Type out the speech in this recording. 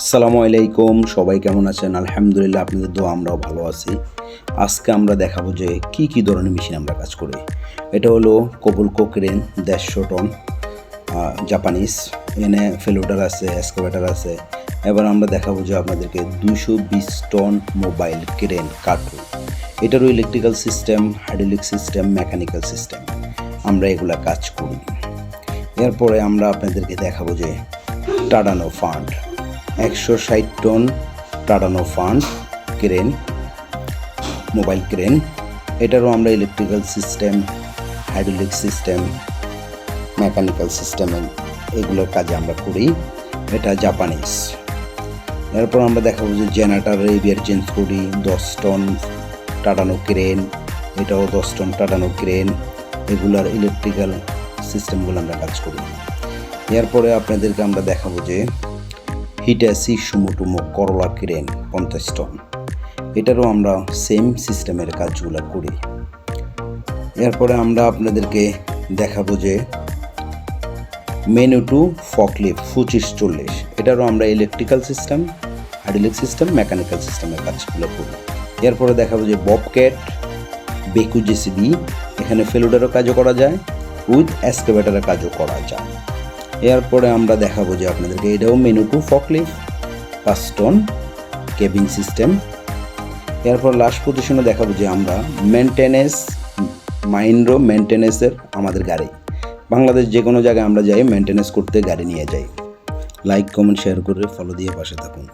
আসসালামু আলাইকুম, সবাই কেমন আছেন? আলহামদুলিল্লাহ, আপনাদের দোয়া আমরাও ভালো আছি। আজকে আমরা দেখাবো যে কি ধরনের মেশিন আমরা কাজ করি। এটা হলো কোবুলকো ক্রেন 150 টন, জাপানিজ। এখানে ফেলোডার আছে, এক্সকাভেটর আছে। এবার আমরা দেখাবো যে আপনাদেরকে 220 টন মোবাইল ক্রেন কাটু। এটারও electrical system, hydraulic system, mechanical system, আমরা এগুলা কাজ করি। এরপরে আমরা আপনাদেরকে দেখাবো যে টাডানো ফান্ড 160 টন টাডানো ফান্ড ক্রেন, মোবাইল ক্রেন। এটারও আমরা electrical system, hydraulic system, mechanical system এগুলোর কাজে আমরা করি। এটা জাপানিজ। এরপর আমরা দেখাবো যে জেনারেটর রেবিয়ার চেঞ্জ করি 10 টন টাডানো ক্রেন, এটাও 10 টন টাডানো ক্রেন। এগুলার ইলেকট্রিক্যাল সিস্টেমগুলো আমরা কাজ করি। এরপরে আপনাদেরকে আমরা দেখাবো যে হিটাসি সুমোটুমো করলা ক্রেন 50 টন, এটারও আমরা সেম সিস্টেমের কাজগুলো করি। এরপরে আমরা আপনাদেরকে দেখাবো যে মেনুটু ফকলিফট 2540, এটারও আমরা electrical system, hydraulic system, mechanical সিস্টেমের কাজগুলো করি। এরপরে দেখাবো যে ববক্যাট বেকু জেসিবি, এখানে ফেলোডারও কাজও করা যায়, উইথ এক্সকাভেটরের কাজও করা যায়। এরপরে আমরা দেখাবো যে আপনাদেরকে এটাও মেনুটু ফকলিফট 5 টন কেবিন সিস্টেম। এরপর লাস্ট পজিশনে দেখাবো যে আমরা মেনটেনেন্স, মাইন্ড্রো মেনটেনেন্সের আমাদের গাড়ি, বাংলাদেশ যে কোনো জায়গায় আমরা যাই মেনটেনেন্স করতে গাড়ি নিয়ে যাই। লাইক, কমেন্ট, শেয়ার করে ফলো দিয়ে পাশে থাকুন।